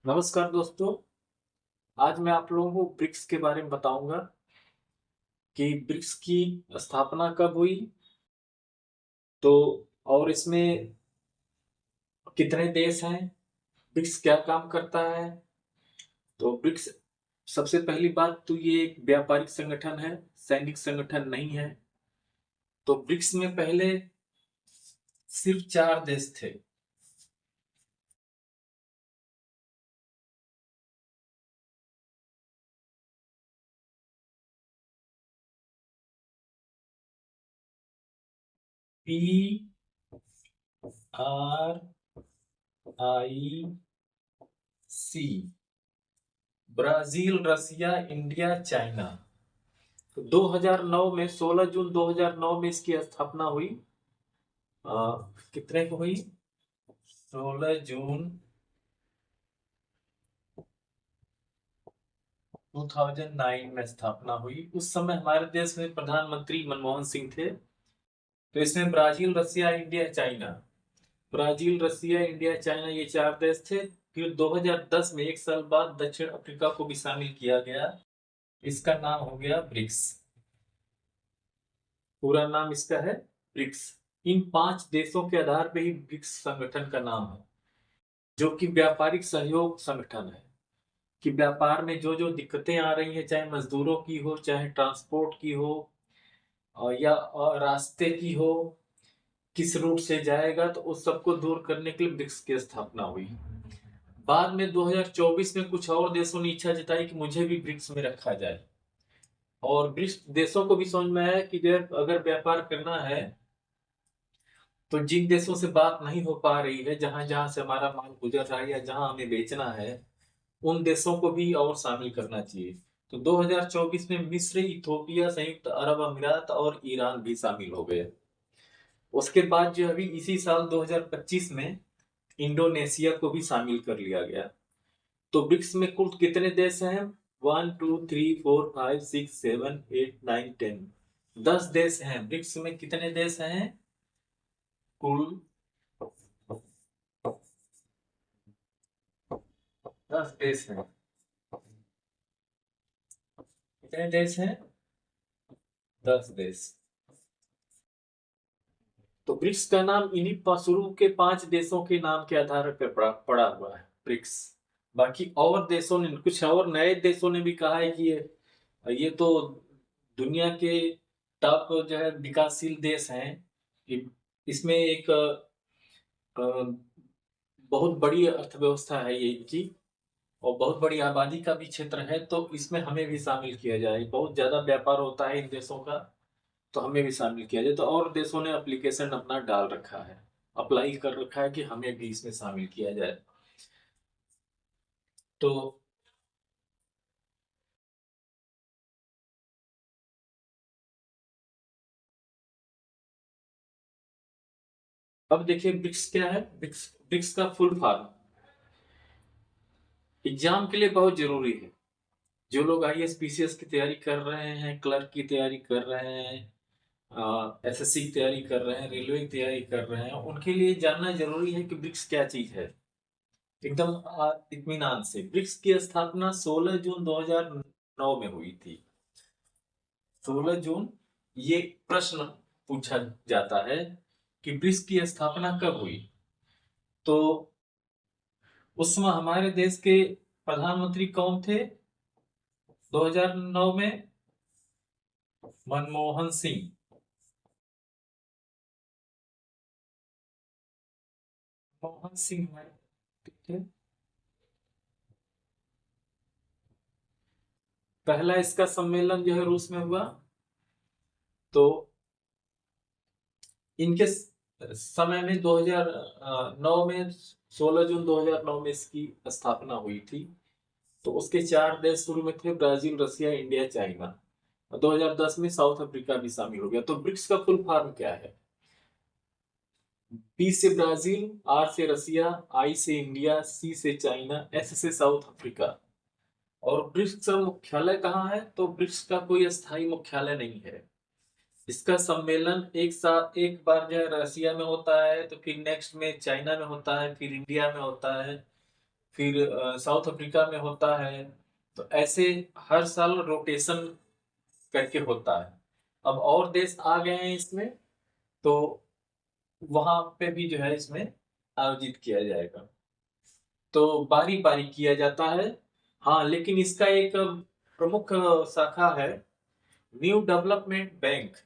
नमस्कार दोस्तों। आज मैं आप लोगों को ब्रिक्स के बारे में बताऊंगा कि ब्रिक्स की स्थापना कब हुई। तो और इसमें कितने देश हैं, ब्रिक्स क्या काम करता है। तो ब्रिक्स, सबसे पहली बात तो ये एक व्यापारिक संगठन है, सैनिक संगठन नहीं है। तो ब्रिक्स में पहले सिर्फ 4 देश थे। P R I C, Brazil, Russia, India, China. तो 2009 में 16 जून 2009 में इसकी स्थापना हुई। अ, कितने को हुई? 16 जून 2009 में स्थापना हुई। उस समय हमारे देश में प्रधानमंत्री मनमोहन सिंह थे। तो इसमें Brazil, Russia, India, China, Brazil, Russia, India, China, ये 4 देश थे। फिर 2010 में, एक साल बाद, दक्षिण अफ्रीका को भी शामिल किया गया। इसका नाम हो गया ब्रिक्स। पूरा नाम इसका है ब्रिक्स। इन 5 देशों के आधार पे ही ब्रिक्स संगठन का नाम है, जो कि व्यापारिक सहयोग संगठन है। कि व्यापार में जो जो दिक्कतें आ रही हैं, चाहे मजदूरों की हो, चाहे ट्रांसपोर्ट की हो, या रास्ते की हो, किस रूट से जाएगा, तो उस सबको दूर करने के लिए ब्रिक्स की स्थापना हुई। बाद में 2024 में कुछ और देशों ने इच्छा जताई कि मुझे भी ब्रिक्स में रखा जाए। और ब्रिक्स देशों को भी समझ में आया कि अगर व्यापार करना है, तो जिन देशों से बात नहीं हो पा रही है, जहां जहां से हमारा माल गुजर रहा है या जहां हमें बेचना है, उन देशों को भी और शामिल करना चाहिए। तो 2024 में मिस्र, इथोपिया, संयुक्त अरब अमीरात और ईरान भी शामिल हो गए। उसके बाद जो अभी इसी साल 2025 में इंडोनेशिया को भी शामिल कर लिया गया। तो ब्रिक्स में कुल कितने देश हैं? 1 2 3 4 5 6 7 8 9 10। 10 देश हैं। ब्रिक्स में कितने देश हैं कुल? 10 देश हैं। कितने देश हैं? 10 देश। तो ब्रिक्स का नाम इन्हीं शुरू के 5 देशों के नाम के आधार पर पड़ा हुआ है, ब्रिक्स। बाकी और देशों ने, कुछ और नए देशों ने भी कहा है कि ये तो दुनिया के टॉप जो है विकासशील देश हैं। इसमें एक बहुत बड़ी अर्थव्यवस्था है ये इनकी, और बहुत बड़ी आबादी का भी क्षेत्र है। तो इसमें हमें भी शामिल किया जाए। बहुत ज्यादा व्यापार होता है इन देशों का, तो हमें भी शामिल किया जाए। तो और देशों ने एप्लीकेशन अपना डाल रखा है, अप्लाई कर रखा है कि हमें भी इसमें शामिल किया जाए। तो अब देखिए ब्रिक्स क्या है। ब्रिक्स ब्रिक्स का फुल फॉर्म एग्जाम के लिए बहुत जरूरी है। जो लोग आईएएस पीसीएस की तैयारी कर रहे हैं, क्लर्क की तैयारी कर रहे हैं, एसएससी की तैयारी कर रहे हैं, रेलवे की तैयारी कर रहे हैं, उनके लिए जानना जरूरी है कि ब्रिक्स क्या चीज है। एकदम इत्मीनान से। ब्रिक्स की स्थापना 16 जून 2009 में हुई थी। 16 जून। ये प्रश्न पूछा जाता है कि ब्रिक्स की स्थापना कब हुई। तो उस समय हमारे देश के प्रधानमंत्री कौन थे 2009 में? मनमोहन सिंह। मनमोहन सिंह थे। पहला इसका सम्मेलन जो है रूस में हुआ। तो इनके समय में 2009 में, 16 जून 2009 में इसकी स्थापना हुई थी। तो उसके 4 देश शुरू में थे, ब्राजील, रसिया, इंडिया, चाइना। 2010 में साउथ अफ्रीका भी शामिल हो गया। तो ब्रिक्स का फुल फॉर्म क्या है? बी से ब्राजील, आर से रसिया, आई से इंडिया, सी से चाइना, एस से साउथ अफ्रीका। और ब्रिक्स का मुख्यालय कहाँ है? तो ब्रिक्स का कोई स्थायी मुख्यालय नहीं है। इसका सम्मेलन एक साथ एक बार जो है रसिया में होता है, तो फिर नेक्स्ट में चाइना में होता है, फिर इंडिया में होता है, फिर साउथ अफ्रीका में होता है। तो ऐसे हर साल रोटेशन करके होता है। अब और देश आ गए हैं इसमें, तो वहां पे भी जो है इसमें आयोजित किया जाएगा। तो बारी बारी किया जाता है। हाँ, लेकिन इसका एक प्रमुख शाखा है न्यू डेवलपमेंट बैंक।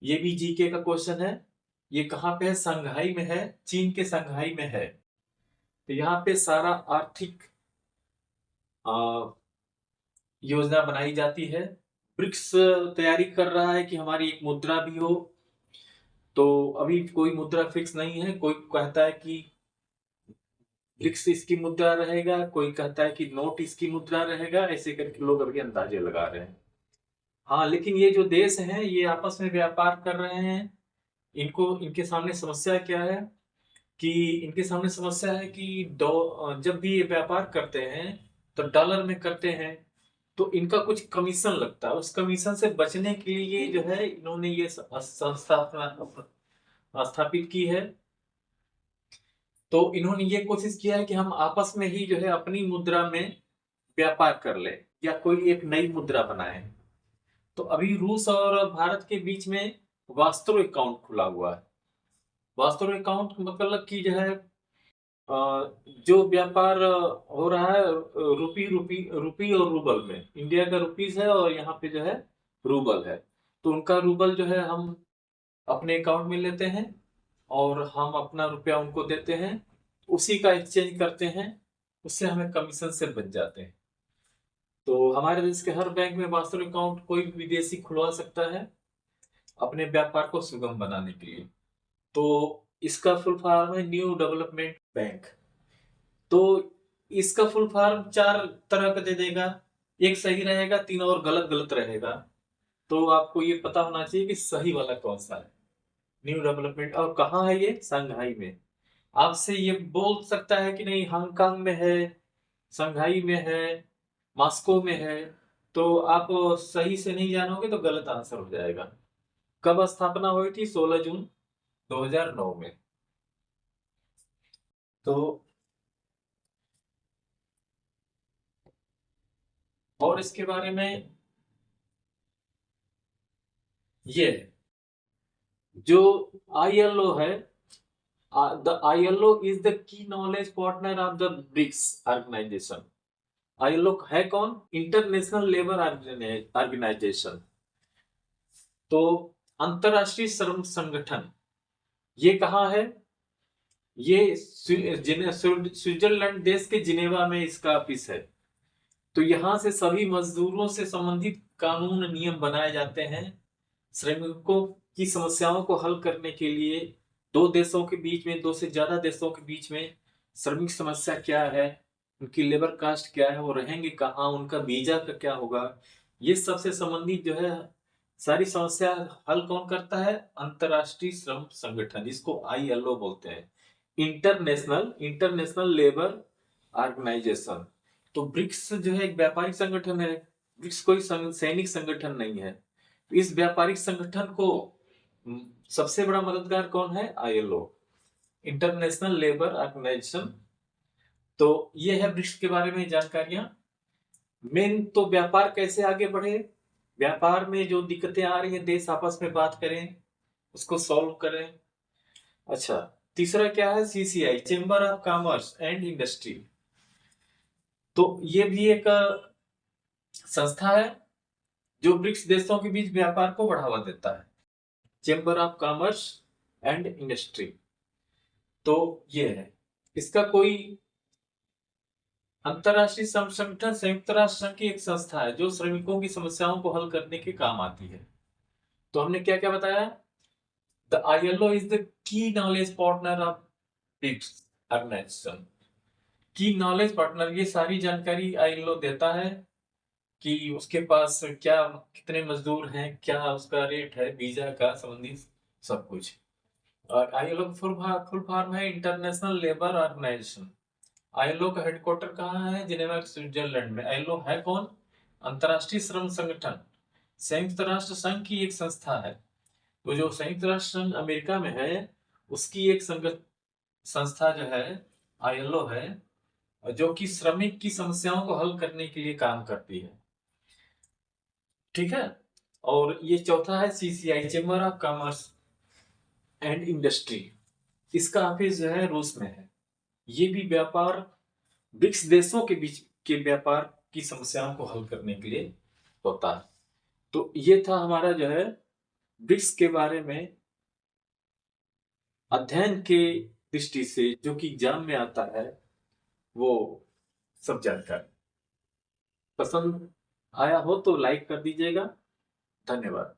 ये भी जीके का क्वेश्चन है। ये कहाँ पे है? संघाई में है, चीन के संघाई में है। तो यहाँ पे सारा आर्थिक योजना बनाई जाती है। ब्रिक्स तैयारी कर रहा है कि हमारी एक मुद्रा भी हो। तो अभी कोई मुद्रा फिक्स नहीं है। कोई कहता है कि ब्रिक्स इसकी मुद्रा रहेगा, कोई कहता है कि नोट इसकी मुद्रा रहेगा। ऐसे करके लोग अभी अंदाजे लगा रहे हैं। हाँ, लेकिन ये जो देश हैं ये आपस में व्यापार कर रहे हैं। इनको इनके सामने समस्या क्या है कि इनके सामने समस्या है कि जब भी ये व्यापार करते हैं तो डॉलर में करते हैं। तो इनका कुछ कमीशन लगता है। उस कमीशन से बचने के लिए जो है इन्होंने ये संस्था स्थापित की है। तो इन्होंने ये कोशिश किया है कि हम आपस में ही जो है अपनी मुद्रा में व्यापार कर ले या कोई एक नई मुद्रा बनाए। तो अभी रूस और भारत के बीच में वास्त्रो अकाउंट खुला हुआ है। वास्त्रो अकाउंट मतलब कि जो है जो व्यापार हो रहा है रुपी और रूबल में। इंडिया का रुपीस है और यहाँ पे जो है रूबल है। तो उनका रूबल जो है हम अपने अकाउंट में लेते हैं और हम अपना रुपया उनको देते हैं। उसी का एक्सचेंज करते हैं। उससे हमें कमीशन से बच जाते हैं। तो हमारे देश के हर बैंक में वास्तविक अकाउंट कोई भी विदेशी खुलवा सकता है अपने व्यापार को सुगम बनाने के लिए। तो इसका फुल फॉर्म है न्यू डेवलपमेंट बैंक। तो इसका फुल फॉर्म चार तरह का दे देगा। एक सही रहेगा, तीन और गलत गलत रहेगा। तो आपको ये पता होना चाहिए कि सही वाला कौन सा है। न्यू डेवलपमेंट, और कहाँ है ये? संघाई में। आपसे ये बोल सकता है कि नहीं हांगकांग में है, संघाई में है, मॉस्को में है। तो आप सही से नहीं जानोगे तो गलत आंसर हो जाएगा। कब स्थापना हुई थी? 16 जून 2009 में। तो और इसके बारे में ये जो आईएलओ है, the ILO is the key knowledge partner of the BRICS organisation. ILO है कौन? International Labour Organization. तो अंतरराष्ट्रीय श्रम संगठन ये कहाँ है? ये स्विट्जरलैंड देश के जिनेवा में इसका ऑफिस है। तो यहां से सभी मजदूरों से संबंधित कानून नियम बनाए जाते हैं। श्रमिकों की समस्याओं को हल करने के लिए दो देशों के बीच में, दो से ज्यादा देशों के बीच में श्रमिक समस्या क्या है, उनकी लेबर कास्ट क्या है, वो रहेंगे कहाँ, उनका वीजा का क्या होगा, ये सबसे संबंधित जो है सारी समस्या हल कौन करता है? अंतरराष्ट्रीय श्रम संगठन, जिसको आईएलओ बोलते हैं, इंटरनेशनल इंटरनेशनल लेबर ऑर्गेनाइजेशन। तो ब्रिक्स जो है एक व्यापारिक संगठन है। ब्रिक्स कोई सैनिक संगठन नहीं है। इस व्यापारिक संगठन को सबसे बड़ा मददगार कौन है? ILO, International Labour Organization. तो ये है ब्रिक्स के बारे में जानकारियां। मेन तो व्यापार कैसे आगे बढ़े, व्यापार में जो दिक्कतें आ रही हैं देश आपस में बात करें, उसको सॉल्व करें। अच्छा, तीसरा क्या है? CCI, chamber of commerce and industry. तो ये भी एक संस्था है जो ब्रिक्स देशों के बीच व्यापार को बढ़ावा देता है। Chamber of commerce and industry. तो ये है इसका कोई अंतरराष्ट्रीय श्रम संगठन संयुक्त राष्ट्र संघ की एक संस्था है जो श्रमिकों की समस्याओं को हल करने के काम आती है। तो हमने क्या क्या बताया? The ILO is the key knowledge partner of BRICS organisation. Key knowledge partner, ये सारी जानकारी आईएलओ देता है कि उसके पास क्या, कितने मजदूर हैं, क्या उसका रेट है, वीजा का संबंधित सब कुछ। और आईएलओ फुल फॉर्म है इंटरनेशनल लेबर ऑर्गेनाइजेशन। आईएलओ का हेडक्वार्टर कहाँ है? जिनेवा, स्विट्जरलैंड में। आईएलओ है कौन? अंतरराष्ट्रीय श्रम संगठन, संयुक्त राष्ट्र संघ की एक संस्था है। तो जो संयुक्त राष्ट्र संघ अमेरिका में है उसकी एक संस्था जो है आईएलओ है। जो कि श्रमिक की समस्याओं को हल करने के लिए काम करती है। ठीक है। और ये चौथा है CCI, chamber of commerce and industry. इसका ऑफिस जो है रूस में है। ये भी व्यापार, ब्रिक्स देशों के बीच के व्यापार की समस्याओं को हल करने के लिए होता है। तो ये था हमारा जो है ब्रिक्स के बारे में अध्ययन के दृष्टि से जो कि एग्जाम में आता है, वो सब जानकारी। पसंद आया हो तो लाइक कर दीजिएगा। धन्यवाद।